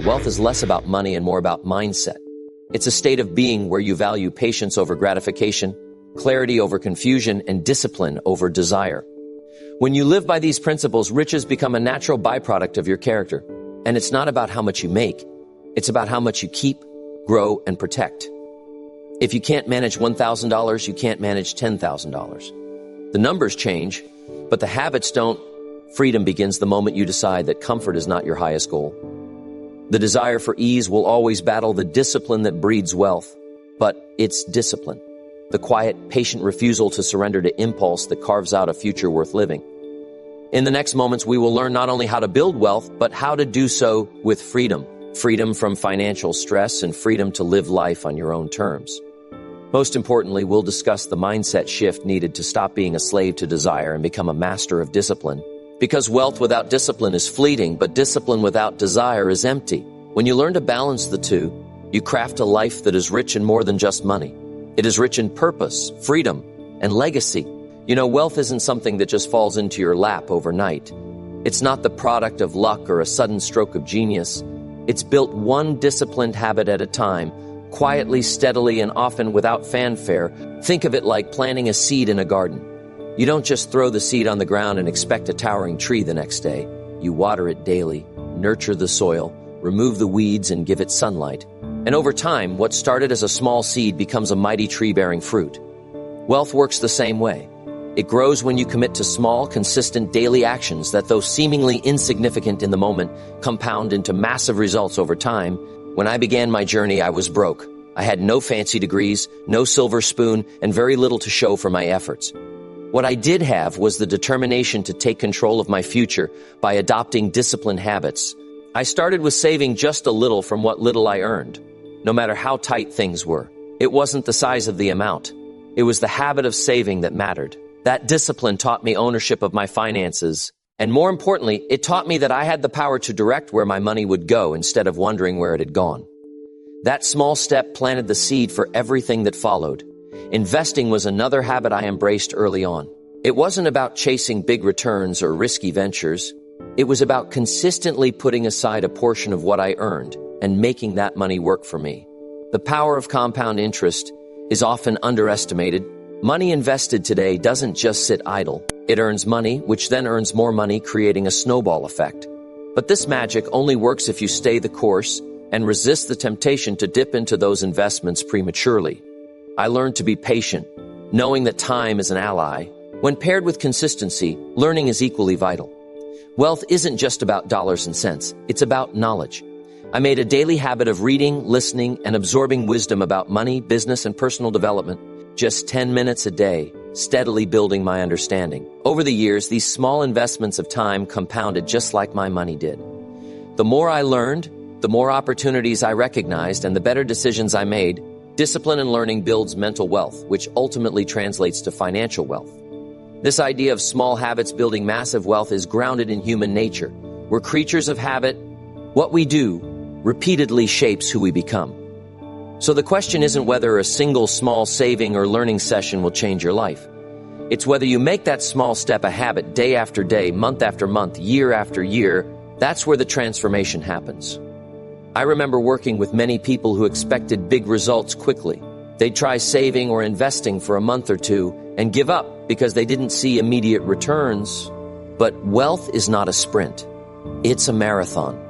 Wealth is less about money and more about mindset. It's a state of being where you value patience over gratification, clarity over confusion, and discipline over desire. When you live by these principles, riches become a natural byproduct of your character. And it's not about how much you make. It's about how much you keep, grow, and protect. If you can't manage $1,000, you can't manage $10,000. The numbers change, but the habits don't. Freedom begins the moment you decide that comfort is not your highest goal. The desire for ease will always battle the discipline that breeds wealth, but it's discipline, the quiet, patient refusal to surrender to impulse that carves out a future worth living. In the next moments, we will learn not only how to build wealth, but how to do so with freedom. Freedom from financial stress and freedom to live life on your own terms. Most importantly, we'll discuss the mindset shift needed to stop being a slave to desire and become a master of discipline. Because wealth without discipline is fleeting, but discipline without desire is empty. When you learn to balance the two, you craft a life that is rich in more than just money. It is rich in purpose, freedom, and legacy. You know, wealth isn't something that just falls into your lap overnight. It's not the product of luck or a sudden stroke of genius. It's built one disciplined habit at a time, quietly, steadily, and often without fanfare. Think of it like planting a seed in a garden. You don't just throw the seed on the ground and expect a towering tree the next day. You water it daily, nurture the soil, remove the weeds, and give it sunlight. And over time, what started as a small seed becomes a mighty tree bearing fruit. Wealth works the same way. It grows when you commit to small, consistent daily actions that, though seemingly insignificant in the moment, compound into massive results over time. When I began my journey, I was broke. I had no fancy degrees, no silver spoon, and very little to show for my efforts. What I did have was the determination to take control of my future by adopting disciplined habits. I started with saving just a little from what little I earned, no matter how tight things were. It wasn't the size of the amount. It was the habit of saving that mattered. That discipline taught me ownership of my finances, and more importantly, it taught me that I had the power to direct where my money would go instead of wondering where it had gone. That small step planted the seed for everything that followed. Investing was another habit I embraced early on. It wasn't about chasing big returns or risky ventures. It was about consistently putting aside a portion of what I earned and making that money work for me. The power of compound interest is often underestimated. Money invested today doesn't just sit idle. It earns money, which then earns more money, creating a snowball effect. But this magic only works if you stay the course and resist the temptation to dip into those investments prematurely. I learned to be patient, knowing that time is an ally. When paired with consistency, learning is equally vital. Wealth isn't just about dollars and cents. It's about knowledge. I made a daily habit of reading, listening, and absorbing wisdom about money, business, and personal development. Just 10 minutes a day, steadily building my understanding. Over the years, these small investments of time compounded just like my money did. The more I learned, the more opportunities I recognized, and the better decisions I made. Discipline and learning builds mental wealth, which ultimately translates to financial wealth. This idea of small habits building massive wealth is grounded in human nature. We're creatures of habit. What we do repeatedly shapes who we become. So the question isn't whether a single small saving or learning session will change your life. It's whether you make that small step a habit day after day, month after month, year after year. That's where the transformation happens. I remember working with many people who expected big results quickly. They'd try saving or investing for a month or two and give up because they didn't see immediate returns. But wealth is not a sprint. It's a marathon.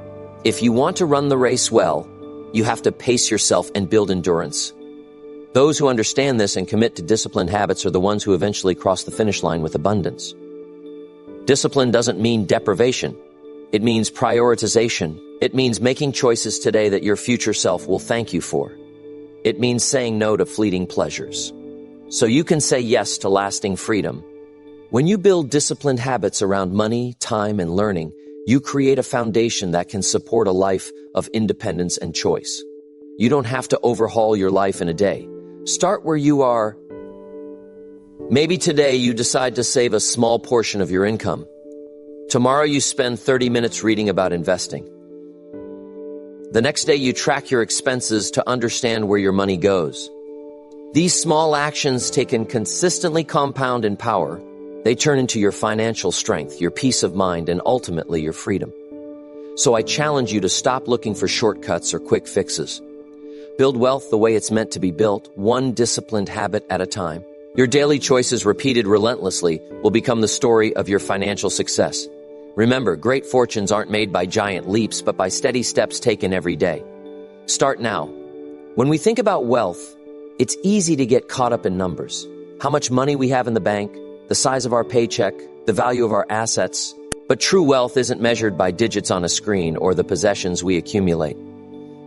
If you want to run the race well, you have to pace yourself and build endurance. Those who understand this and commit to disciplined habits are the ones who eventually cross the finish line with abundance. Discipline doesn't mean deprivation. It means prioritization. It means making choices today that your future self will thank you for. It means saying no to fleeting pleasures, so you can say yes to lasting freedom. When you build disciplined habits around money, time, and learning, you create a foundation that can support a life of independence and choice. You don't have to overhaul your life in a day. Start where you are. Maybe today you decide to save a small portion of your income. Tomorrow you spend 30 minutes reading about investing. The next day you track your expenses to understand where your money goes. These small actions taken consistently compound in power. They turn into your financial strength, your peace of mind, and ultimately your freedom. So I challenge you to stop looking for shortcuts or quick fixes. Build wealth the way it's meant to be built, one disciplined habit at a time. Your daily choices repeated relentlessly will become the story of your financial success. Remember, great fortunes aren't made by giant leaps, but by steady steps taken every day. Start now. When we think about wealth, it's easy to get caught up in numbers. How much money we have in the bank, the size of our paycheck, the value of our assets. But true wealth isn't measured by digits on a screen or the possessions we accumulate.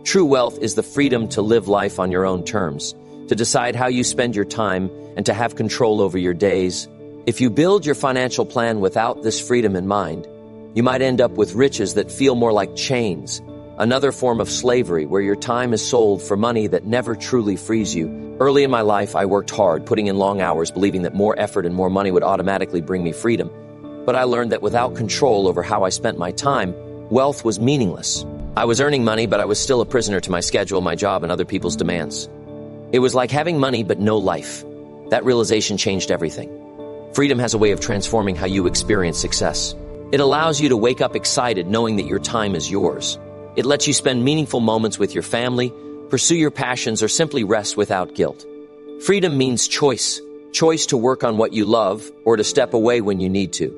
True wealth is the freedom to live life on your own terms, to decide how you spend your time, and to have control over your days. If you build your financial plan without this freedom in mind, you might end up with riches that feel more like chains, another form of slavery where your time is sold for money that never truly frees you. Early in my life, I worked hard, putting in long hours, believing that more effort and more money would automatically bring me freedom. But I learned that without control over how I spent my time, wealth was meaningless. I was earning money, but I was still a prisoner to my schedule, my job, and other people's demands. It was like having money but no life. That realization changed everything. Freedom has a way of transforming how you experience success. It allows you to wake up excited knowing that your time is yours. It lets you spend meaningful moments with your family, pursue your passions, or simply rest without guilt. Freedom means choice. Choice to work on what you love or to step away when you need to.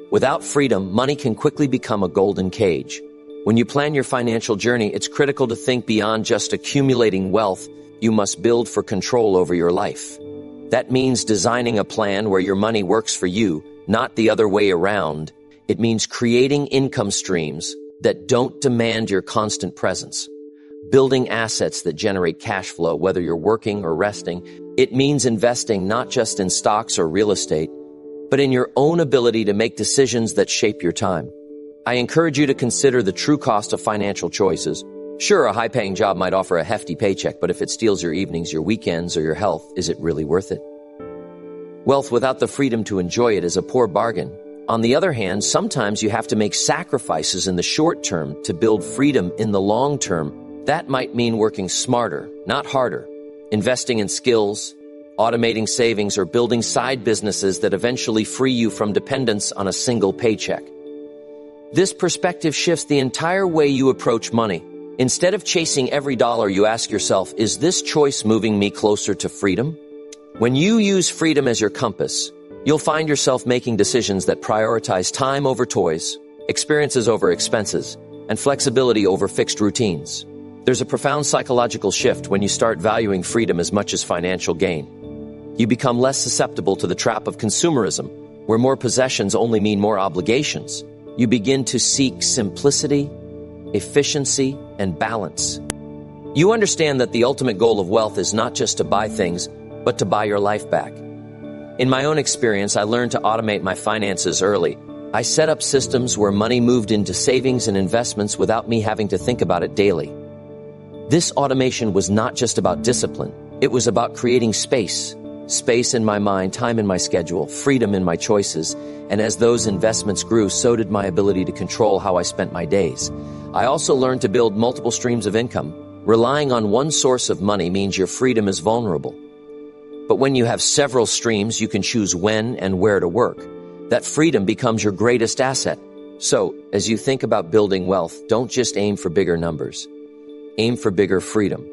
Without freedom, money can quickly become a golden cage. When you plan your financial journey, it's critical to think beyond just accumulating wealth. You must build for control over your life. That means designing a plan where your money works for you, not the other way around. It means creating income streams that don't demand your constant presence. Building assets that generate cash flow, whether you're working or resting. It means investing not just in stocks or real estate, but in your own ability to make decisions that shape your time. I encourage you to consider the true cost of financial choices. Sure, a high-paying job might offer a hefty paycheck, but if it steals your evenings, your weekends, or your health, is it really worth it? Wealth without the freedom to enjoy it is a poor bargain. On the other hand, sometimes you have to make sacrifices in the short term to build freedom in the long term. That might mean working smarter, not harder, investing in skills, automating savings, or building side businesses that eventually free you from dependence on a single paycheck. This perspective shifts the entire way you approach money. Instead of chasing every dollar, you ask yourself, is this choice moving me closer to freedom? When you use freedom as your compass, you'll find yourself making decisions that prioritize time over toys, experiences over expenses, and flexibility over fixed routines. There's a profound psychological shift when you start valuing freedom as much as financial gain. You become less susceptible to the trap of consumerism, where more possessions only mean more obligations. You begin to seek simplicity, efficiency, and balance. You understand that the ultimate goal of wealth is not just to buy things, but to buy your life back. In my own experience, I learned to automate my finances early. I set up systems where money moved into savings and investments without me having to think about it daily. This automation was not just about discipline. It was about creating space. Space in my mind, time in my schedule, freedom in my choices. And as those investments grew, so did my ability to control how I spent my days. I also learned to build multiple streams of income. Relying on one source of money means your freedom is vulnerable. But when you have several streams, you can choose when and where to work. That freedom becomes your greatest asset. So, as you think about building wealth, don't just aim for bigger numbers. Aim for bigger freedom.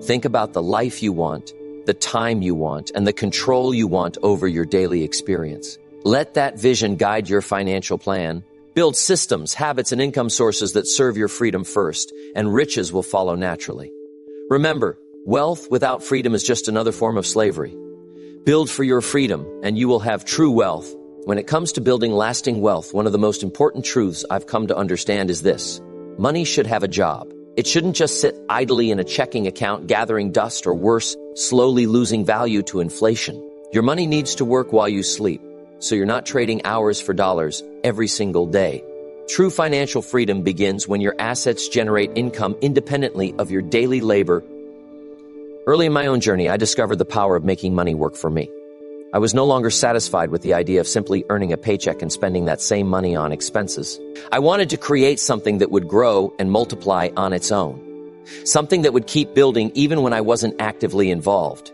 Think about the life you want, the time you want, and the control you want over your daily experience. Let that vision guide your financial plan. Build systems, habits, and income sources that serve your freedom first, and riches will follow naturally. Remember, wealth without freedom is just another form of slavery. Build for your freedom, and you will have true wealth. When it comes to building lasting wealth, one of the most important truths I've come to understand is this. Money should have a job. It shouldn't just sit idly in a checking account, gathering dust, or worse, slowly losing value to inflation. Your money needs to work while you sleep, so you're not trading hours for dollars every single day. True financial freedom begins when your assets generate income independently of your daily labor. Early in my own journey, I discovered the power of making money work for me. I was no longer satisfied with the idea of simply earning a paycheck and spending that same money on expenses. I wanted to create something that would grow and multiply on its own. Something that would keep building even when I wasn't actively involved.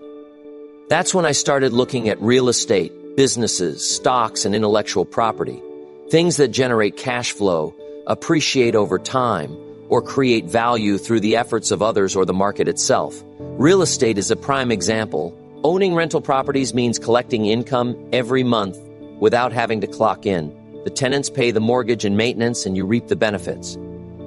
That's when I started looking at real estate, businesses, stocks, and intellectual property. Things that generate cash flow, appreciate over time, or create value through the efforts of others or the market itself. Real estate is a prime example. Owning rental properties means collecting income every month without having to clock in. The tenants pay the mortgage and maintenance, and you reap the benefits.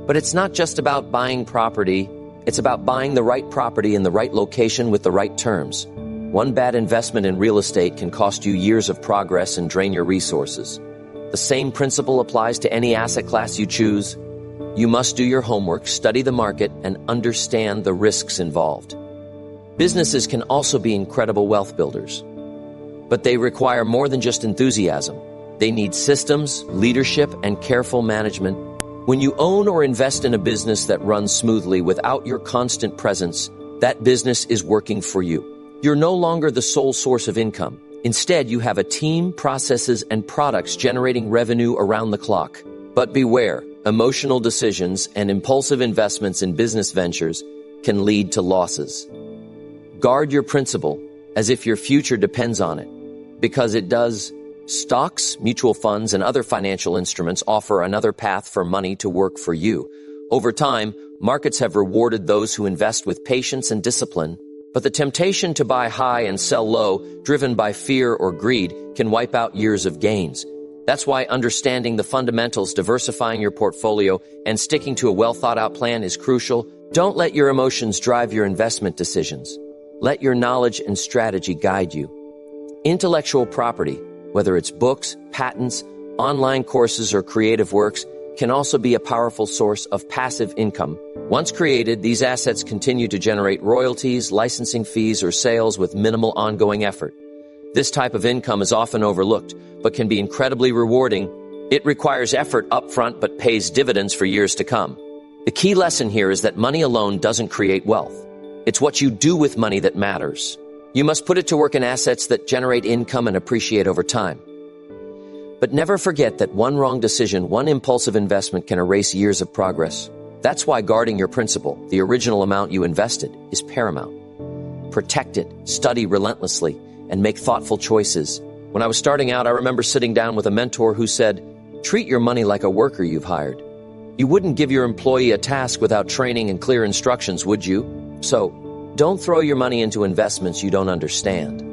But it's not just about buying property. It's about buying the right property in the right location with the right terms. One bad investment in real estate can cost you years of progress and drain your resources. The same principle applies to any asset class you choose. You must do your homework, study the market, and understand the risks involved. Businesses can also be incredible wealth builders, but they require more than just enthusiasm. They need systems, leadership, and careful management. When you own or invest in a business that runs smoothly without your constant presence, that business is working for you. You're no longer the sole source of income. Instead, you have a team, processes, and products generating revenue around the clock. But beware, emotional decisions and impulsive investments in business ventures can lead to losses. Guard your principal as if your future depends on it, because it does. Stocks, mutual funds, and other financial instruments offer another path for money to work for you. Over time, markets have rewarded those who invest with patience and discipline, but the temptation to buy high and sell low, driven by fear or greed, can wipe out years of gains. That's why understanding the fundamentals, diversifying your portfolio, and sticking to a well-thought-out plan is crucial. Don't let your emotions drive your investment decisions. Let your knowledge and strategy guide you. Intellectual property, whether it's books, patents, online courses, or creative works, can also be a powerful source of passive income. Once created, these assets continue to generate royalties, licensing fees, or sales with minimal ongoing effort. This type of income is often overlooked, but can be incredibly rewarding. It requires effort upfront, but pays dividends for years to come. The key lesson here is that money alone doesn't create wealth. It's what you do with money that matters. You must put it to work in assets that generate income and appreciate over time. But never forget that one wrong decision, one impulsive investment can erase years of progress. That's why guarding your principal, the original amount you invested, is paramount. Protect it, study relentlessly, and make thoughtful choices. When I was starting out, I remember sitting down with a mentor who said, "Treat your money like a worker you've hired." You wouldn't give your employee a task without training and clear instructions, would you? So, don't throw your money into investments you don't understand.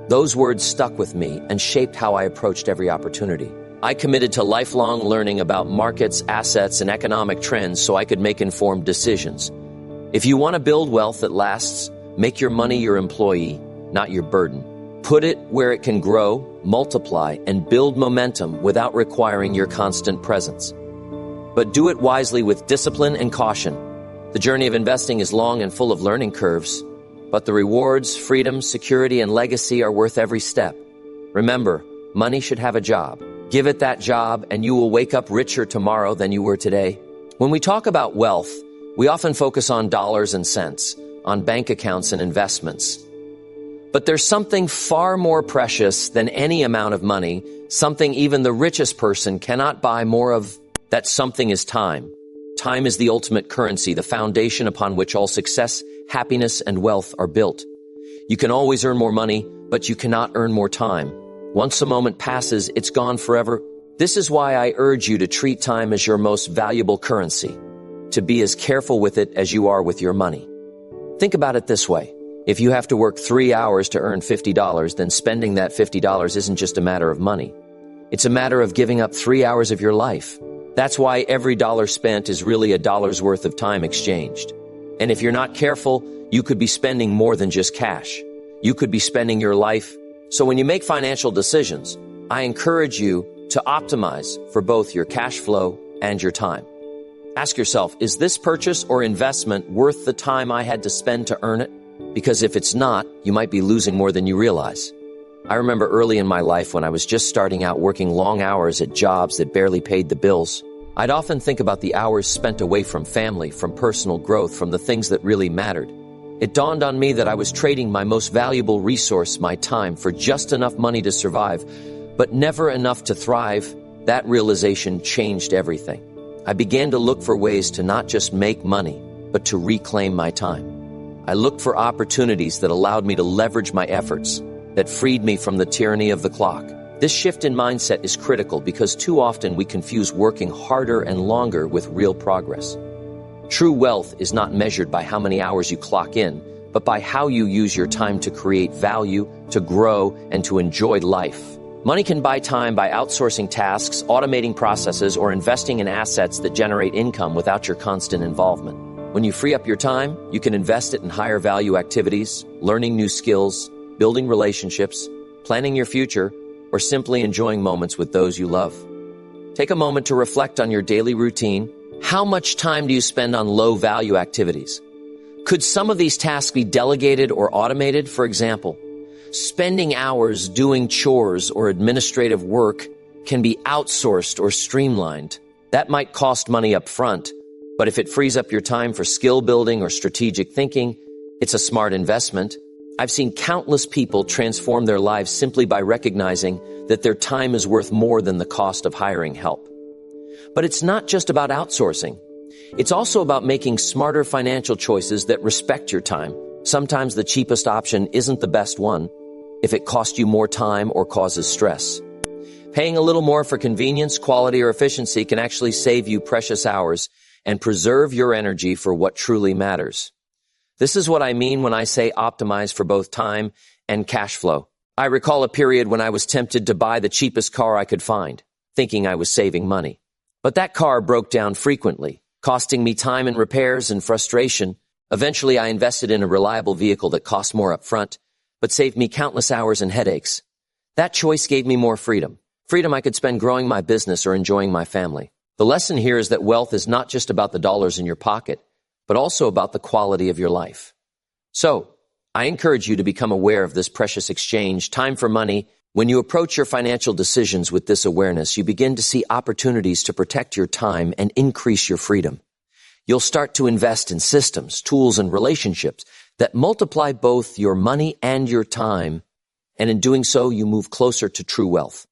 Those words stuck with me and shaped how I approached every opportunity. I committed to lifelong learning about markets, assets, and economic trends so I could make informed decisions. If you want to build wealth that lasts, make your money your employee, not your burden. Put it where it can grow, multiply, and build momentum without requiring your constant presence. But do it wisely with discipline and caution. The journey of investing is long and full of learning curves, but the rewards, freedom, security, and legacy are worth every step. Remember, money should have a job. Give it that job, and you will wake up richer tomorrow than you were today. When we talk about wealth, we often focus on dollars and cents, on bank accounts and investments. But there's something far more precious than any amount of money, something even the richest person cannot buy more of. That something is time. Time is the ultimate currency, the foundation upon which all success, happiness, and wealth are built. You can always earn more money, but you cannot earn more time. Once a moment passes, it's gone forever. This is why I urge you to treat time as your most valuable currency, to be as careful with it as you are with your money. Think about it this way. If you have to work 3 hours to earn $50, then spending that $50 isn't just a matter of money. It's a matter of giving up 3 hours of your life. That's why every dollar spent is really a dollar's worth of time exchanged. And if you're not careful, you could be spending more than just cash. You could be spending your life. So when you make financial decisions, I encourage you to optimize for both your cash flow and your time. Ask yourself, is this purchase or investment worth the time I had to spend to earn it? Because if it's not, you might be losing more than you realize. I remember early in my life when I was just starting out working long hours at jobs that barely paid the bills. I'd often think about the hours spent away from family, from personal growth, from the things that really mattered. It dawned on me that I was trading my most valuable resource, my time, for just enough money to survive, but never enough to thrive. That realization changed everything. I began to look for ways to not just make money, but to reclaim my time. I looked for opportunities that allowed me to leverage my efforts, that freed me from the tyranny of the clock. This shift in mindset is critical because too often we confuse working harder and longer with real progress. True wealth is not measured by how many hours you clock in, but by how you use your time to create value, to grow, and to enjoy life. Money can buy time by outsourcing tasks, automating processes, or investing in assets that generate income without your constant involvement. When you free up your time, you can invest it in higher value activities, learning new skills, building relationships, planning your future, or simply enjoying moments with those you love. Take a moment to reflect on your daily routine. How much time do you spend on low-value activities? Could some of these tasks be delegated or automated? For example, spending hours doing chores or administrative work can be outsourced or streamlined. That might cost money up front, but if it frees up your time for skill building or strategic thinking, it's a smart investment. I've seen countless people transform their lives simply by recognizing that their time is worth more than the cost of hiring help. But it's not just about outsourcing. It's also about making smarter financial choices that respect your time. Sometimes the cheapest option isn't the best one if it costs you more time or causes stress. Paying a little more for convenience, quality, or efficiency can actually save you precious hours and preserve your energy for what truly matters. This is what I mean when I say optimize for both time and cash flow. I recall a period when I was tempted to buy the cheapest car I could find, thinking I was saving money. But that car broke down frequently, costing me time in repairs and frustration. Eventually, I invested in a reliable vehicle that cost more up front, but saved me countless hours and headaches. That choice gave me more freedom. Freedom I could spend growing my business or enjoying my family. The lesson here is that wealth is not just about the dollars in your pocket, but also about the quality of your life. So, I encourage you to become aware of this precious exchange, time for money. When you approach your financial decisions with this awareness, you begin to see opportunities to protect your time and increase your freedom. You'll start to invest in systems, tools, and relationships that multiply both your money and your time, and in doing so, you move closer to true wealth.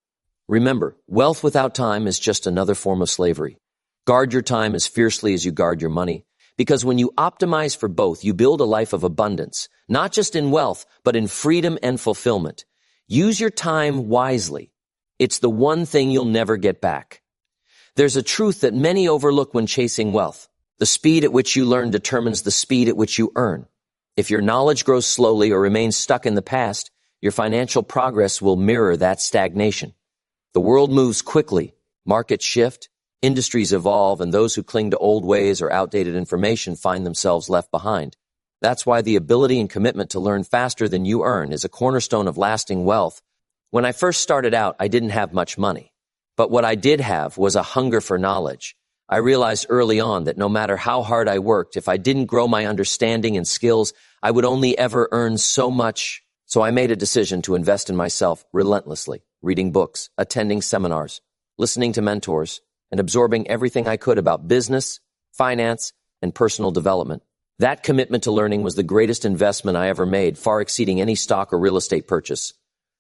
Remember, wealth without time is just another form of slavery. Guard your time as fiercely as you guard your money, because when you optimize for both, you build a life of abundance, not just in wealth, but in freedom and fulfillment. Use your time wisely. It's the one thing you'll never get back. There's a truth that many overlook when chasing wealth. The speed at which you learn determines the speed at which you earn. If your knowledge grows slowly or remains stuck in the past, your financial progress will mirror that stagnation. The world moves quickly, markets shift, industries evolve, and those who cling to old ways or outdated information find themselves left behind. That's why the ability and commitment to learn faster than you earn is a cornerstone of lasting wealth. When I first started out, I didn't have much money. But what I did have was a hunger for knowledge. I realized early on that no matter how hard I worked, if I didn't grow my understanding and skills, I would only ever earn so much. So I made a decision to invest in myself relentlessly, reading books, attending seminars, listening to mentors, and absorbing everything I could about business, finance, and personal development. That commitment to learning was the greatest investment I ever made, far exceeding any stock or real estate purchase.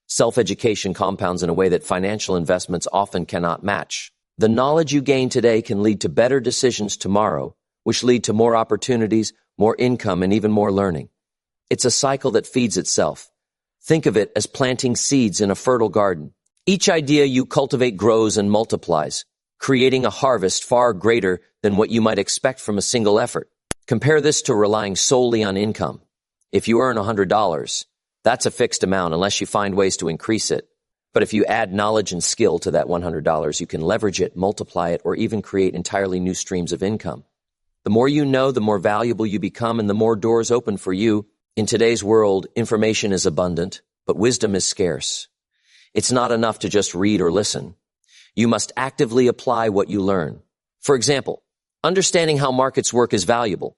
Self-education compounds in a way that financial investments often cannot match. The knowledge you gain today can lead to better decisions tomorrow, which lead to more opportunities, more income, and even more learning. It's a cycle that feeds itself. Think of it as planting seeds in a fertile garden. Each idea you cultivate grows and multiplies, creating a harvest far greater than what you might expect from a single effort. Compare this to relying solely on income. If you earn $100, that's a fixed amount unless you find ways to increase it. But if you add knowledge and skill to that $100, you can leverage it, multiply it, or even create entirely new streams of income. The more you know, the more valuable you become, and the more doors open for you. In today's world, information is abundant, but wisdom is scarce. It's not enough to just read or listen. You must actively apply what you learn. For example, understanding how markets work is valuable,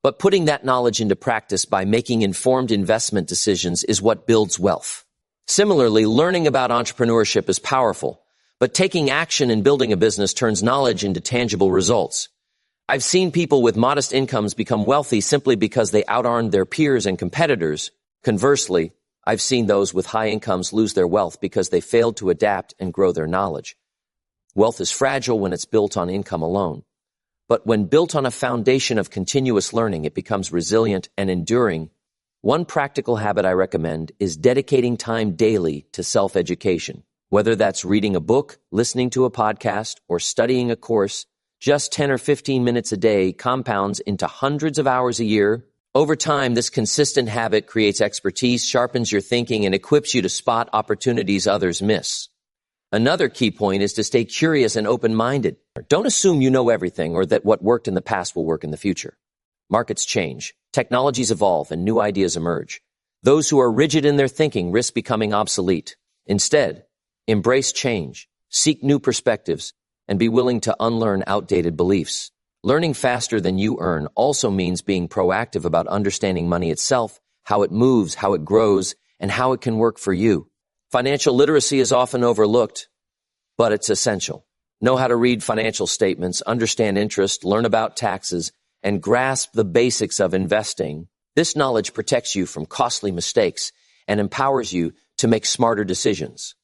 but putting that knowledge into practice by making informed investment decisions is what builds wealth. Similarly, learning about entrepreneurship is powerful, but taking action in building a business turns knowledge into tangible results. I've seen people with modest incomes become wealthy simply because they out-earned their peers and competitors. Conversely, I've seen those with high incomes lose their wealth because they failed to adapt and grow their knowledge. Wealth is fragile when it's built on income alone. But when built on a foundation of continuous learning, it becomes resilient and enduring. One practical habit I recommend is dedicating time daily to self-education. Whether that's reading a book, listening to a podcast, or studying a course, just 10 or 15 minutes a day compounds into hundreds of hours a year. Over time, this consistent habit creates expertise, sharpens your thinking, and equips you to spot opportunities others miss. Another key point is to stay curious and open-minded. Don't assume you know everything or that what worked in the past will work in the future. Markets change, technologies evolve, and new ideas emerge. Those who are rigid in their thinking risk becoming obsolete. Instead, embrace change, seek new perspectives, and be willing to unlearn outdated beliefs. Learning faster than you earn also means being proactive about understanding money itself, how it moves, how it grows, and how it can work for you. Financial literacy is often overlooked, but it's essential. Know how to read financial statements, understand interest, learn about taxes, and grasp the basics of investing. This knowledge protects you from costly mistakes and empowers you to make smarter decisions.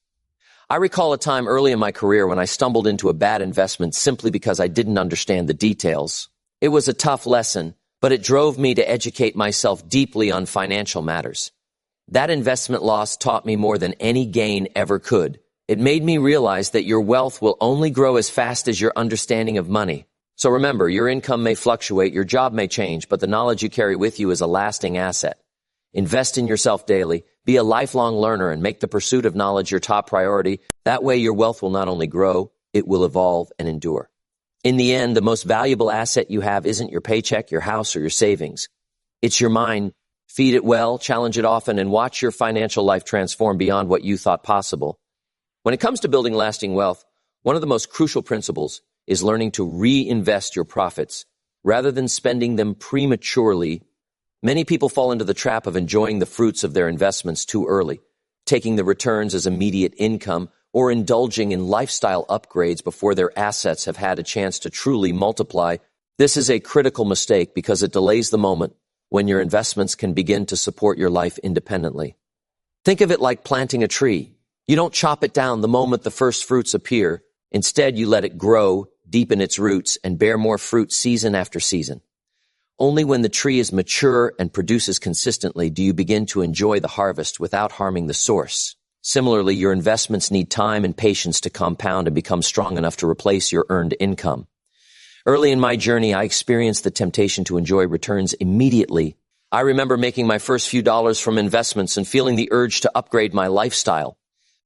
I recall a time early in my career when I stumbled into a bad investment simply because I didn't understand the details. It was a tough lesson, but it drove me to educate myself deeply on financial matters. That investment loss taught me more than any gain ever could. It made me realize that your wealth will only grow as fast as your understanding of money. So remember, your income may fluctuate, your job may change, but the knowledge you carry with you is a lasting asset. Invest in yourself daily, be a lifelong learner, and make the pursuit of knowledge your top priority. That way your wealth will not only grow, it will evolve and endure. In the end, the most valuable asset you have isn't your paycheck, your house, or your savings. It's your mind. Feed it well, challenge it often, and watch your financial life transform beyond what you thought possible. When it comes to building lasting wealth, one of the most crucial principles is learning to reinvest your profits rather than spending them prematurely. Many people fall into the trap of enjoying the fruits of their investments too early, taking the returns as immediate income, or indulging in lifestyle upgrades before their assets have had a chance to truly multiply. This is a critical mistake because it delays the moment when your investments can begin to support your life independently. Think of it like planting a tree. You don't chop it down the moment the first fruits appear. Instead, you let it grow, deepen its roots, and bear more fruit season after season. Only when the tree is mature and produces consistently do you begin to enjoy the harvest without harming the source. Similarly, your investments need time and patience to compound and become strong enough to replace your earned income. Early in my journey, I experienced the temptation to enjoy returns immediately. I remember making my first few dollars from investments and feeling the urge to upgrade my lifestyle,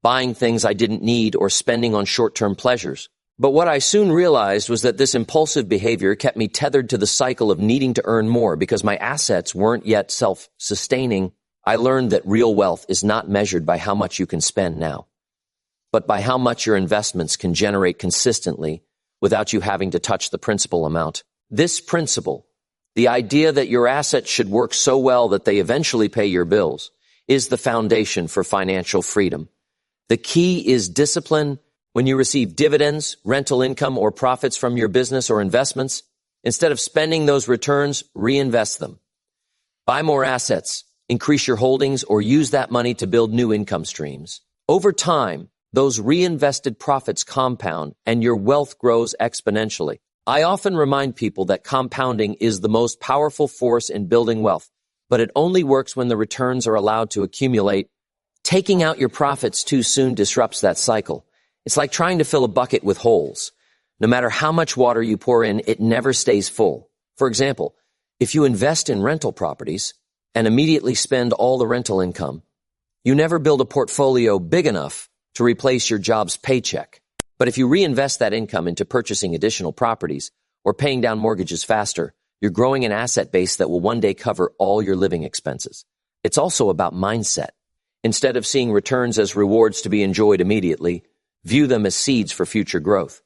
buying things I didn't need or spending on short-term pleasures. But what I soon realized was that this impulsive behavior kept me tethered to the cycle of needing to earn more because my assets weren't yet self-sustaining. I learned that real wealth is not measured by how much you can spend now, but by how much your investments can generate consistently without you having to touch the principal amount. This principle, the idea that your assets should work so well that they eventually pay your bills, is the foundation for financial freedom. The key is discipline. When you receive dividends, rental income, or profits from your business or investments, instead of spending those returns, reinvest them. Buy more assets, increase your holdings, or use that money to build new income streams. Over time, those reinvested profits compound and your wealth grows exponentially. I often remind people that compounding is the most powerful force in building wealth, but it only works when the returns are allowed to accumulate. Taking out your profits too soon disrupts that cycle. It's like trying to fill a bucket with holes. No matter how much water you pour in, it never stays full. For example, if you invest in rental properties and immediately spend all the rental income, you never build a portfolio big enough to replace your job's paycheck. But if you reinvest that income into purchasing additional properties or paying down mortgages faster, you're growing an asset base that will one day cover all your living expenses. It's also about mindset. Instead of seeing returns as rewards to be enjoyed immediately, view them as seeds for future growth.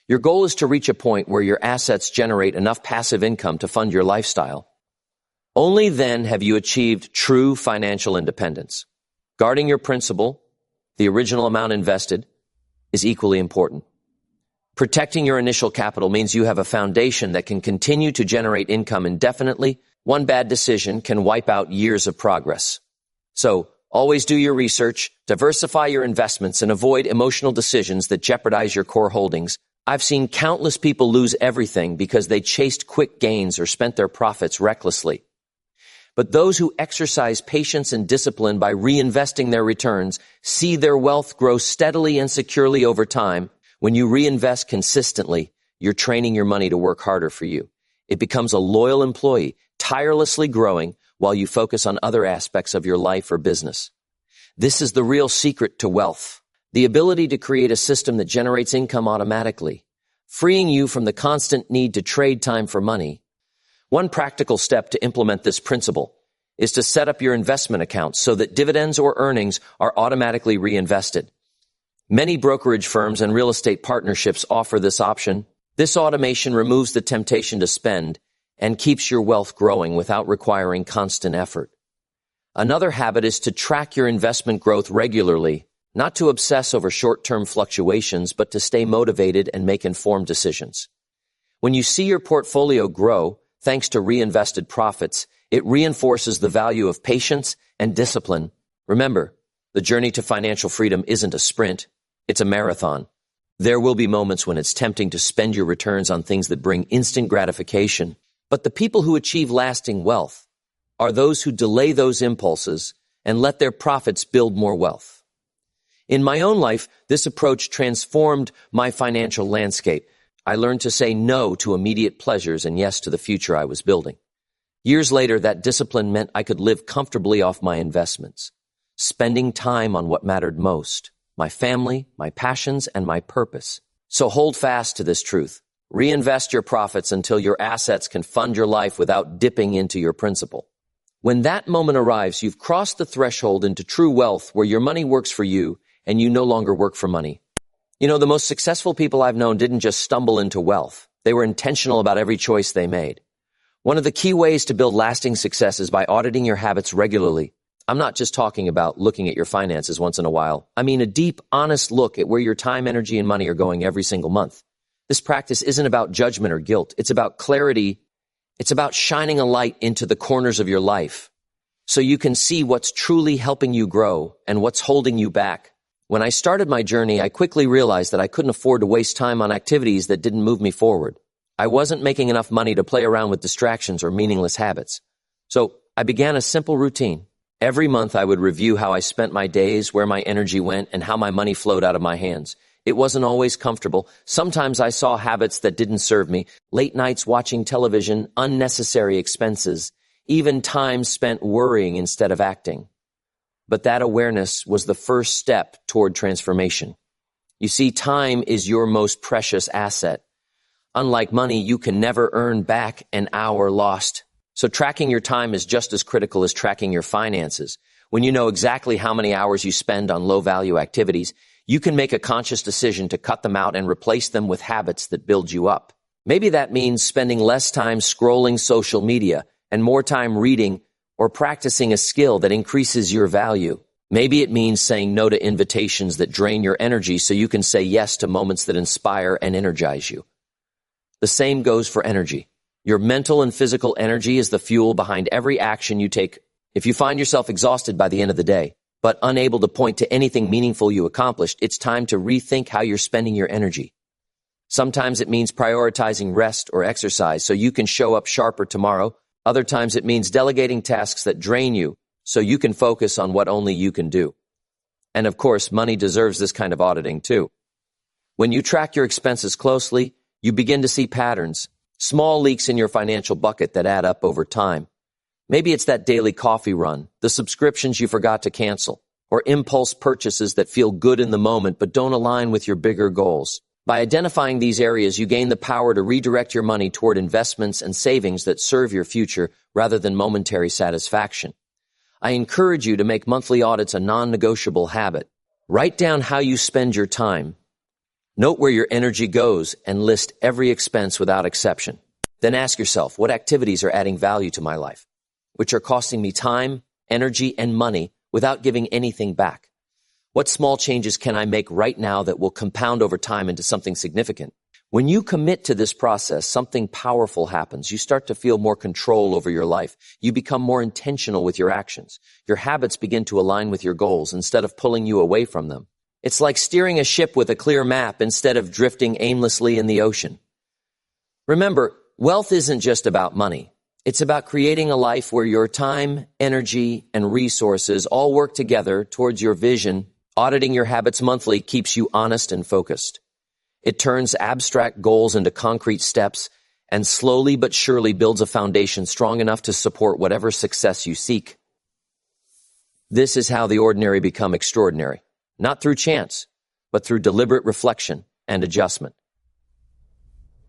Your goal is to reach a point where your assets generate enough passive income to fund your lifestyle. Only then have you achieved true financial independence. Guarding your principal, the original amount invested, is equally important. Protecting your initial capital means you have a foundation that can continue to generate income indefinitely. One bad decision can wipe out years of progress. So, always do your research, diversify your investments, and avoid emotional decisions that jeopardize your core holdings. I've seen countless people lose everything because they chased quick gains or spent their profits recklessly. But those who exercise patience and discipline by reinvesting their returns see their wealth grow steadily and securely over time. When you reinvest consistently, you're training your money to work harder for you. It becomes a loyal employee, tirelessly growing while you focus on other aspects of your life or business. This is the real secret to wealth, the ability to create a system that generates income automatically, freeing you from the constant need to trade time for money. One practical step to implement this principle is to set up your investment accounts so that dividends or earnings are automatically reinvested. Many brokerage firms and real estate partnerships offer this option. This automation removes the temptation to spend and keeps your wealth growing without requiring constant effort. Another habit is to track your investment growth regularly, not to obsess over short-term fluctuations, but to stay motivated and make informed decisions. When you see your portfolio grow, thanks to reinvested profits, it reinforces the value of patience and discipline. Remember, the journey to financial freedom isn't a sprint, it's a marathon. There will be moments when it's tempting to spend your returns on things that bring instant gratification, but the people who achieve lasting wealth are those who delay those impulses and let their profits build more wealth. In my own life, this approach transformed my financial landscape. I learned to say no to immediate pleasures and yes to the future I was building. Years later, that discipline meant I could live comfortably off my investments, spending time on what mattered most, my family, my passions, and my purpose. So hold fast to this truth. Reinvest your profits until your assets can fund your life without dipping into your principal. When that moment arrives, you've crossed the threshold into true wealth where your money works for you and you no longer work for money. You know, the most successful people I've known didn't just stumble into wealth. They were intentional about every choice they made. One of the key ways to build lasting success is by auditing your habits regularly. I'm not just talking about looking at your finances once in a while. I mean a deep, honest look at where your time, energy, and money are going every single month. This practice isn't about judgment or guilt. It's about clarity. It's about shining a light into the corners of your life so you can see what's truly helping you grow and what's holding you back. When I started my journey, I quickly realized that I couldn't afford to waste time on activities that didn't move me forward. I wasn't making enough money to play around with distractions or meaningless habits. So I began a simple routine. Every month I would review how I spent my days, where my energy went, and how my money flowed out of my hands. It wasn't always comfortable. Sometimes I saw habits that didn't serve me, late nights watching television, unnecessary expenses, even time spent worrying instead of acting. But that awareness was the first step toward transformation. You see, time is your most precious asset. Unlike money, you can never earn back an hour lost. So tracking your time is just as critical as tracking your finances. When you know exactly how many hours you spend on low-value activities, you can make a conscious decision to cut them out and replace them with habits that build you up. Maybe that means spending less time scrolling social media and more time reading or practicing a skill that increases your value. Maybe it means saying no to invitations that drain your energy so you can say yes to moments that inspire and energize you. The same goes for energy. Your mental and physical energy is the fuel behind every action you take. If you find yourself exhausted by the end of the day, but unable to point to anything meaningful you accomplished, it's time to rethink how you're spending your energy. Sometimes it means prioritizing rest or exercise so you can show up sharper tomorrow. Other times it means delegating tasks that drain you so you can focus on what only you can do. And of course, money deserves this kind of auditing too. When you track your expenses closely, you begin to see patterns, small leaks in your financial bucket that add up over time. Maybe it's that daily coffee run, the subscriptions you forgot to cancel, or impulse purchases that feel good in the moment but don't align with your bigger goals. By identifying these areas, you gain the power to redirect your money toward investments and savings that serve your future rather than momentary satisfaction. I encourage you to make monthly audits a non-negotiable habit. Write down how you spend your time. Note where your energy goes and list every expense without exception. Then ask yourself, what activities are adding value to my life, which are costing me time, energy, and money without giving anything back? What small changes can I make right now that will compound over time into something significant? When you commit to this process, something powerful happens. You start to feel more control over your life. You become more intentional with your actions. Your habits begin to align with your goals instead of pulling you away from them. It's like steering a ship with a clear map instead of drifting aimlessly in the ocean. Remember, wealth isn't just about money. It's about creating a life where your time, energy, and resources all work together towards your vision. Auditing your habits monthly keeps you honest and focused. It turns abstract goals into concrete steps and slowly but surely builds a foundation strong enough to support whatever success you seek. This is how the ordinary become extraordinary, not through chance, but through deliberate reflection and adjustment.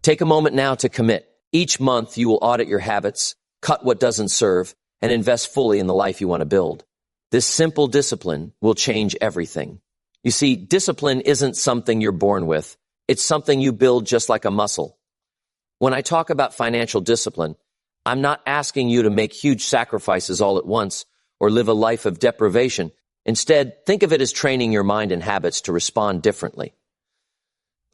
Take a moment now to commit. Each month, you will audit your habits, cut what doesn't serve, and invest fully in the life you want to build. This simple discipline will change everything. You see, discipline isn't something you're born with. It's something you build just like a muscle. When I talk about financial discipline, I'm not asking you to make huge sacrifices all at once or live a life of deprivation. Instead, think of it as training your mind and habits to respond differently.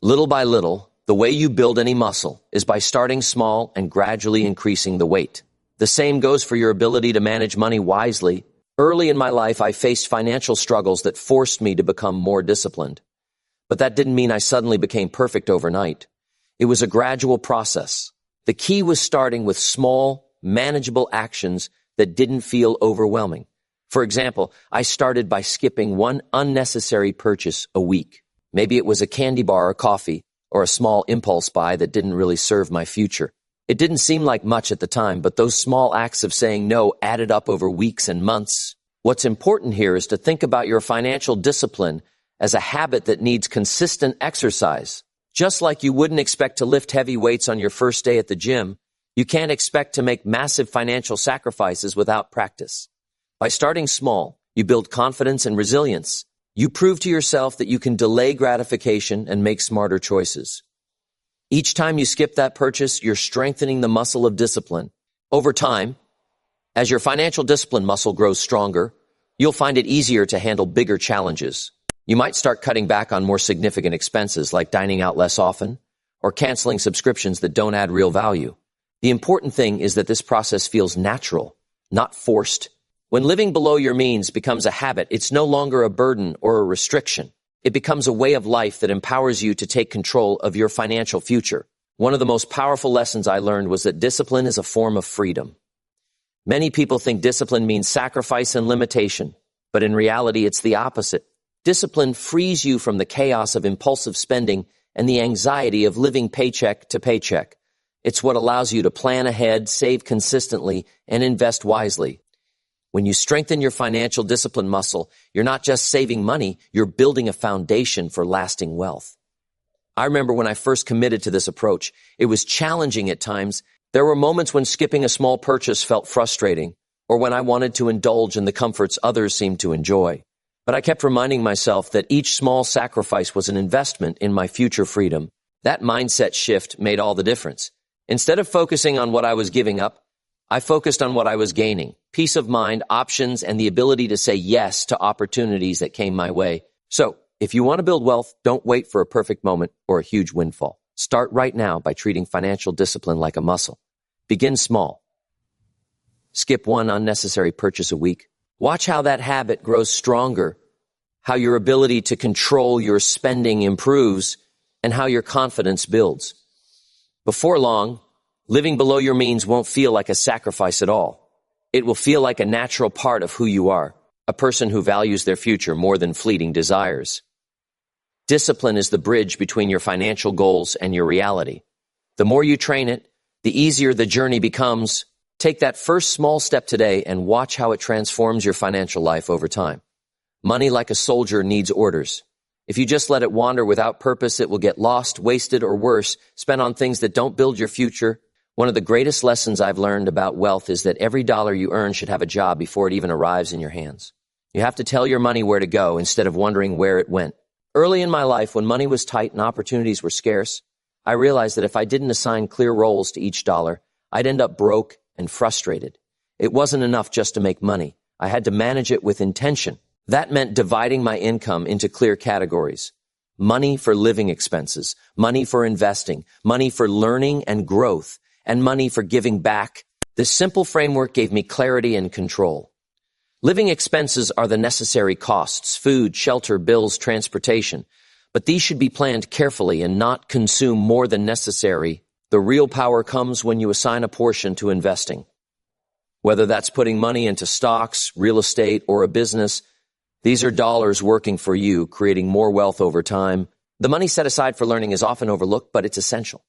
Little by little, the way you build any muscle is by starting small and gradually increasing the weight. The same goes for your ability to manage money wisely. Early in my life, I faced financial struggles that forced me to become more disciplined. But that didn't mean I suddenly became perfect overnight. It was a gradual process. The key was starting with small, manageable actions that didn't feel overwhelming. For example, I started by skipping one unnecessary purchase a week. Maybe it was a candy bar or coffee, or a small impulse buy that didn't really serve my future. It didn't seem like much at the time, but those small acts of saying no added up over weeks and months. What's important here is to think about your financial discipline as a habit that needs consistent exercise. Just like you wouldn't expect to lift heavy weights on your first day at the gym, you can't expect to make massive financial sacrifices without practice. By starting small, you build confidence and resilience. You prove to yourself that you can delay gratification and make smarter choices. Each time you skip that purchase, you're strengthening the muscle of discipline. Over time, as your financial discipline muscle grows stronger, you'll find it easier to handle bigger challenges. You might start cutting back on more significant expenses like dining out less often or canceling subscriptions that don't add real value. The important thing is that this process feels natural, not forced. When living below your means becomes a habit, it's no longer a burden or a restriction. It becomes a way of life that empowers you to take control of your financial future. One of the most powerful lessons I learned was that discipline is a form of freedom. Many people think discipline means sacrifice and limitation, but in reality, it's the opposite. Discipline frees you from the chaos of impulsive spending and the anxiety of living paycheck to paycheck. It's what allows you to plan ahead, save consistently, and invest wisely. When you strengthen your financial discipline muscle, you're not just saving money, you're building a foundation for lasting wealth. I remember when I first committed to this approach, it was challenging at times. There were moments when skipping a small purchase felt frustrating, or when I wanted to indulge in the comforts others seemed to enjoy. But I kept reminding myself that each small sacrifice was an investment in my future freedom. That mindset shift made all the difference. Instead of focusing on what I was giving up, I focused on what I was gaining: peace of mind, options, and the ability to say yes to opportunities that came my way. So, if you want to build wealth, don't wait for a perfect moment or a huge windfall. Start right now by treating financial discipline like a muscle. Begin small. Skip one unnecessary purchase a week. Watch how that habit grows stronger, how your ability to control your spending improves, and how your confidence builds. Before long, living below your means won't feel like a sacrifice at all. It will feel like a natural part of who you are, a person who values their future more than fleeting desires. Discipline is the bridge between your financial goals and your reality. The more you train it, the easier the journey becomes. Take that first small step today and watch how it transforms your financial life over time. Money, like a soldier, needs orders. If you just let it wander without purpose, it will get lost, wasted, or worse, spent on things that don't build your future. One of the greatest lessons I've learned about wealth is that every dollar you earn should have a job before it even arrives in your hands. You have to tell your money where to go instead of wondering where it went. Early in my life, when money was tight and opportunities were scarce, I realized that if I didn't assign clear roles to each dollar, I'd end up broke and frustrated. It wasn't enough just to make money. I had to manage it with intention. That meant dividing my income into clear categories: money for living expenses, money for investing, money for learning and growth, and money for giving back. This simple framework gave me clarity and control. Living expenses are the necessary costs: food, shelter, bills, transportation. But these should be planned carefully and not consume more than necessary. The real power comes when you assign a portion to investing. Whether that's putting money into stocks, real estate, or a business, these are dollars working for you, creating more wealth over time. The money set aside for learning is often overlooked, but it's essential.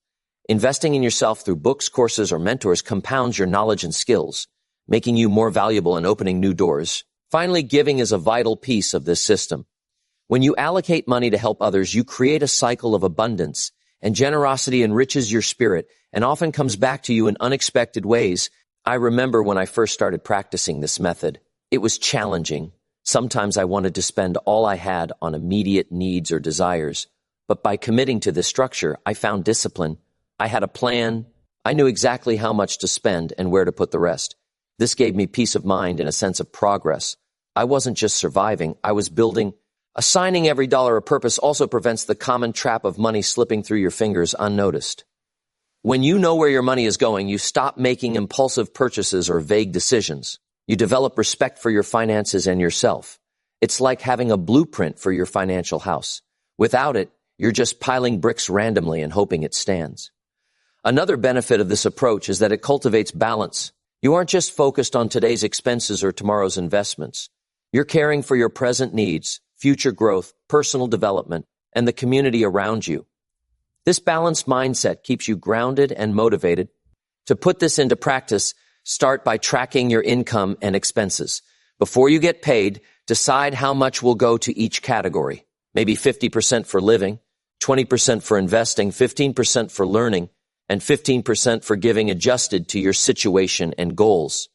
Investing in yourself through books, courses, or mentors compounds your knowledge and skills, making you more valuable and opening new doors. Finally, giving is a vital piece of this system. When you allocate money to help others, you create a cycle of abundance, and generosity enriches your spirit and often comes back to you in unexpected ways. I remember when I first started practicing this method. It was challenging. Sometimes I wanted to spend all I had on immediate needs or desires. But by committing to this structure, I found discipline. I had a plan. I knew exactly how much to spend and where to put the rest. This gave me peace of mind and a sense of progress. I wasn't just surviving, I was building. Assigning every dollar a purpose also prevents the common trap of money slipping through your fingers unnoticed. When you know where your money is going, you stop making impulsive purchases or vague decisions. You develop respect for your finances and yourself. It's like having a blueprint for your financial house. Without it, you're just piling bricks randomly and hoping it stands. Another benefit of this approach is that it cultivates balance. You aren't just focused on today's expenses or tomorrow's investments. You're caring for your present needs, future growth, personal development, and the community around you. This balanced mindset keeps you grounded and motivated. To put this into practice, start by tracking your income and expenses. Before you get paid, decide how much will go to each category. Maybe 50% for living, 20% for investing, 15% for learning, and 15% for giving, adjusted to your situation and goals.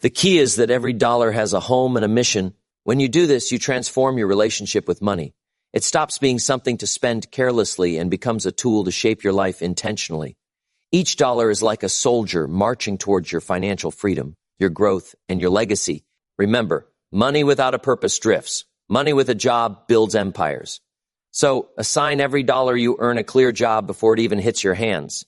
The key is that every dollar has a home and a mission. When you do this, you transform your relationship with money. It stops being something to spend carelessly and becomes a tool to shape your life intentionally. Each dollar is like a soldier marching towards your financial freedom, your growth, and your legacy. Remember, money without a purpose drifts. Money with a job builds empires. So, assign every dollar you earn a clear job before it even hits your hands.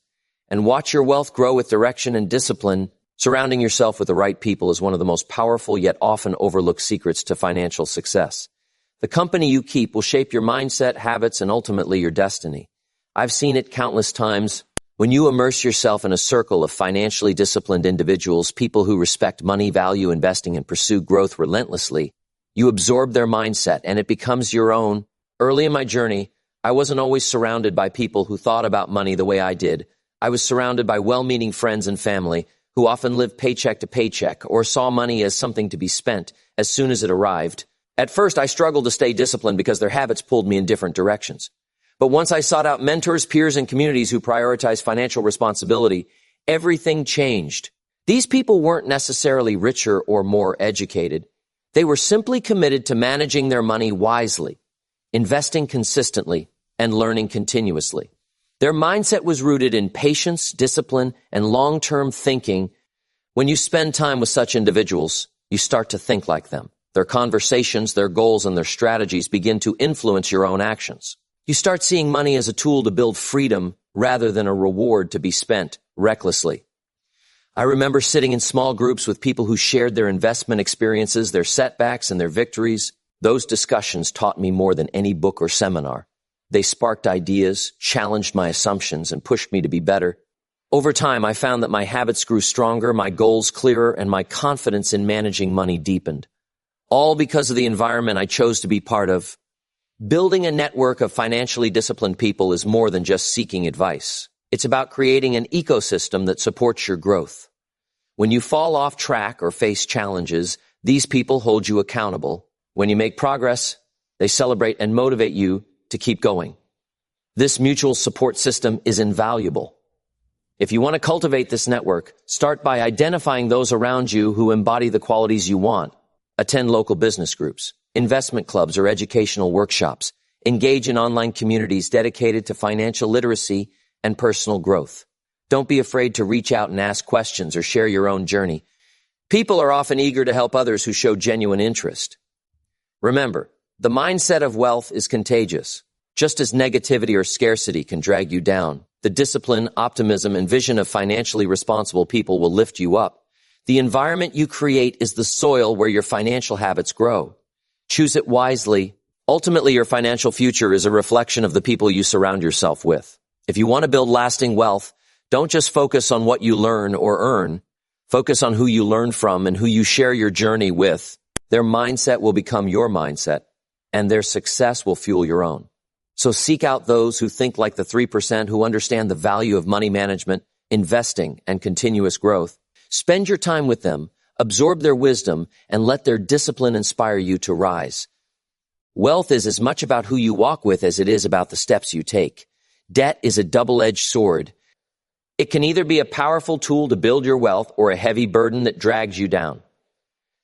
And watch your wealth grow with direction and discipline. Surrounding yourself with the right people is one of the most powerful yet often overlooked secrets to financial success. The company you keep will shape your mindset, habits, and ultimately your destiny. I've seen it countless times. When you immerse yourself in a circle of financially disciplined individuals, people who respect money, value investing, and pursue growth relentlessly, you absorb their mindset and it becomes your own. Early in my journey, I wasn't always surrounded by people who thought about money the way I did. I was surrounded by well-meaning friends and family who often lived paycheck to paycheck or saw money as something to be spent as soon as it arrived. At first, I struggled to stay disciplined because their habits pulled me in different directions. But once I sought out mentors, peers, and communities who prioritize financial responsibility, everything changed. These people weren't necessarily richer or more educated. They were simply committed to managing their money wisely, investing consistently, and learning continuously. Their mindset was rooted in patience, discipline, and long-term thinking. When you spend time with such individuals, you start to think like them. Their conversations, their goals, and their strategies begin to influence your own actions. You start seeing money as a tool to build freedom rather than a reward to be spent recklessly. I remember sitting in small groups with people who shared their investment experiences, their setbacks, and their victories. Those discussions taught me more than any book or seminar. They sparked ideas, challenged my assumptions, and pushed me to be better. Over time, I found that my habits grew stronger, my goals clearer, and my confidence in managing money deepened. All because of the environment I chose to be part of. Building a network of financially disciplined people is more than just seeking advice. It's about creating an ecosystem that supports your growth. When you fall off track or face challenges, these people hold you accountable. When you make progress, they celebrate and motivate you to keep going. This mutual support system is invaluable. If you want to cultivate this network, start by identifying those around you who embody the qualities you want. Attend local business groups, investment clubs, or educational workshops. Engage in online communities dedicated to financial literacy and personal growth. Don't be afraid to reach out and ask questions or share your own journey. People are often eager to help others who show genuine interest. Remember, the mindset of wealth is contagious. Just as negativity or scarcity can drag you down, the discipline, optimism, and vision of financially responsible people will lift you up. The environment you create is the soil where your financial habits grow. Choose it wisely. Ultimately, your financial future is a reflection of the people you surround yourself with. If you want to build lasting wealth, don't just focus on what you learn or earn. Focus on who you learn from and who you share your journey with. Their mindset will become your mindset, and their success will fuel your own. So seek out those who think like the 3%, who understand the value of money management, investing, and continuous growth. Spend your time with them, absorb their wisdom, and let their discipline inspire you to rise. Wealth is as much about who you walk with as it is about the steps you take. Debt is a double-edged sword. It can either be a powerful tool to build your wealth or a heavy burden that drags you down.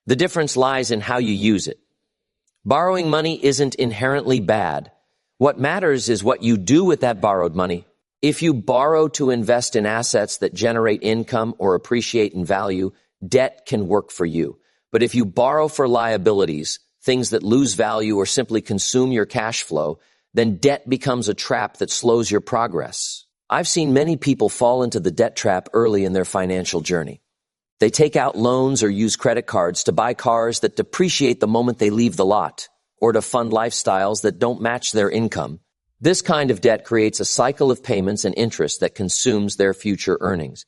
The difference lies in how you use it. Borrowing money isn't inherently bad. What matters is what you do with that borrowed money. If you borrow to invest in assets that generate income or appreciate in value, debt can work for you. But if you borrow for liabilities, things that lose value or simply consume your cash flow, then debt becomes a trap that slows your progress. I've seen many people fall into the debt trap early in their financial journey. They take out loans or use credit cards to buy cars that depreciate the moment they leave the lot, or to fund lifestyles that don't match their income. This kind of debt creates a cycle of payments and interest that consumes their future earnings.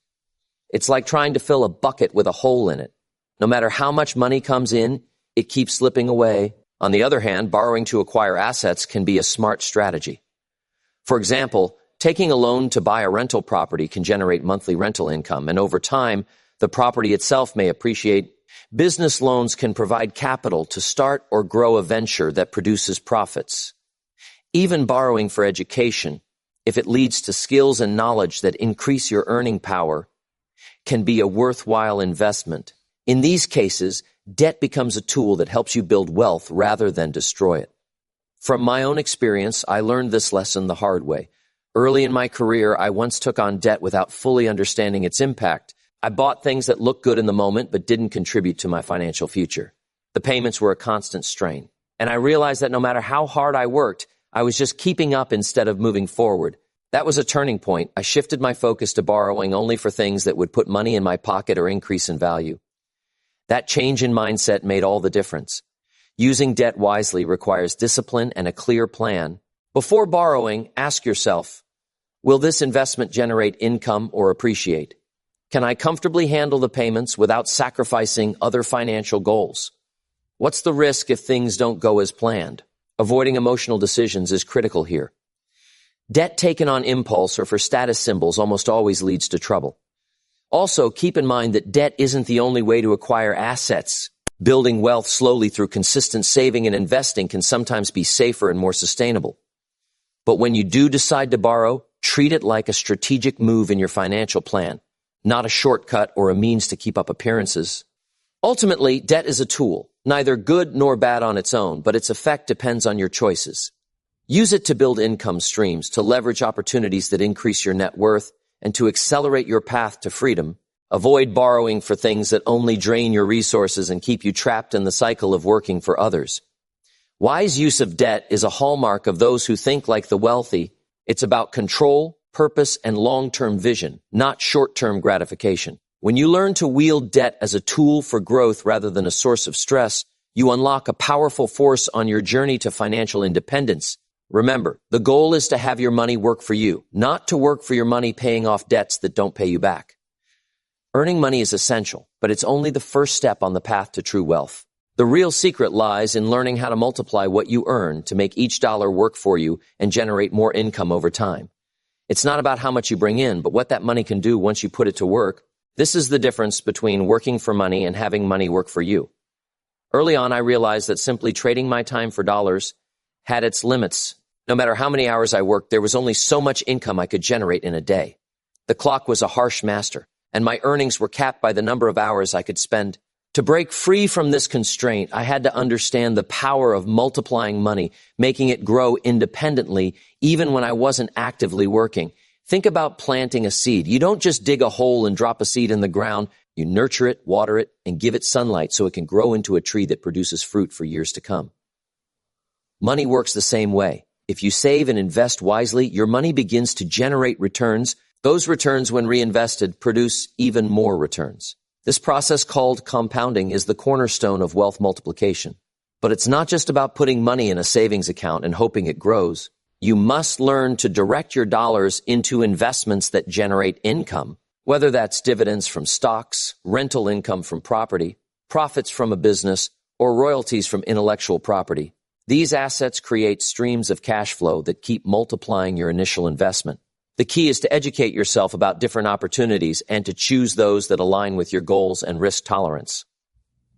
It's like trying to fill a bucket with a hole in it. No matter how much money comes in, it keeps slipping away. On the other hand, borrowing to acquire assets can be a smart strategy. For example, taking a loan to buy a rental property can generate monthly rental income, and over time, the property itself may appreciate. Business loans can provide capital to start or grow a venture that produces profits. Even borrowing for education, if it leads to skills and knowledge that increase your earning power, can be a worthwhile investment. In these cases, debt becomes a tool that helps you build wealth rather than destroy it. From my own experience, I learned this lesson the hard way. Early in my career, I once took on debt without fully understanding its impact. I bought things that looked good in the moment but didn't contribute to my financial future. The payments were a constant strain, and I realized that no matter how hard I worked, I was just keeping up instead of moving forward. That was a turning point. I shifted my focus to borrowing only for things that would put money in my pocket or increase in value. That change in mindset made all the difference. Using debt wisely requires discipline and a clear plan. Before borrowing, ask yourself, will this investment generate income or appreciate? Can I comfortably handle the payments without sacrificing other financial goals? What's the risk if things don't go as planned? Avoiding emotional decisions is critical here. Debt taken on impulse or for status symbols almost always leads to trouble. Also, keep in mind that debt isn't the only way to acquire assets. Building wealth slowly through consistent saving and investing can sometimes be safer and more sustainable. But when you do decide to borrow, treat it like a strategic move in your financial plan, not a shortcut or a means to keep up appearances. Ultimately, debt is a tool, neither good nor bad on its own, but its effect depends on your choices. Use it to build income streams, to leverage opportunities that increase your net worth, and to accelerate your path to freedom. Avoid borrowing for things that only drain your resources and keep you trapped in the cycle of working for others. Wise use of debt is a hallmark of those who think like the wealthy. It's about control, purpose, and long-term vision, not short-term gratification. When you learn to wield debt as a tool for growth rather than a source of stress, you unlock a powerful force on your journey to financial independence. Remember, the goal is to have your money work for you, not to work for your money paying off debts that don't pay you back. Earning money is essential, but it's only the first step on the path to true wealth. The real secret lies in learning how to multiply what you earn to make each dollar work for you and generate more income over time. It's not about how much you bring in, but what that money can do once you put it to work. This is the difference between working for money and having money work for you. Early on, I realized that simply trading my time for dollars had its limits. No matter how many hours I worked, there was only so much income I could generate in a day. The clock was a harsh master, and my earnings were capped by the number of hours I could spend. To break free from this constraint, I had to understand the power of multiplying money, making it grow independently, even when I wasn't actively working. Think about planting a seed. You don't just dig a hole and drop a seed in the ground. You nurture it, water it, and give it sunlight so it can grow into a tree that produces fruit for years to come. Money works the same way. If you save and invest wisely, your money begins to generate returns. Those returns, when reinvested, produce even more returns. This process, called compounding, is the cornerstone of wealth multiplication. But it's not just about putting money in a savings account and hoping it grows. You must learn to direct your dollars into investments that generate income. Whether that's dividends from stocks, rental income from property, profits from a business, or royalties from intellectual property, these assets create streams of cash flow that keep multiplying your initial investment. The key is to educate yourself about different opportunities and to choose those that align with your goals and risk tolerance.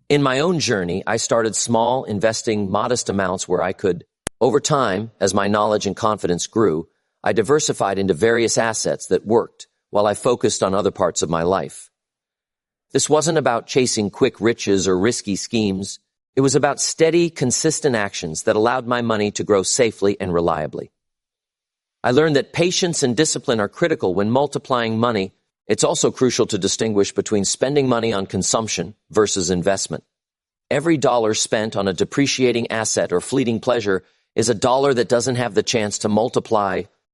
In my own journey, I started small, investing modest amounts where I could. Over time, as my knowledge and confidence grew, I diversified into various assets that worked while I focused on other parts of my life. This wasn't about chasing quick riches or risky schemes. It was about steady, consistent actions that allowed my money to grow safely and reliably. I learned that patience and discipline are critical when multiplying money. It's also crucial to distinguish between spending money on consumption versus investment. Every dollar spent on a depreciating asset or fleeting pleasure is a dollar that doesn't have the chance to multiply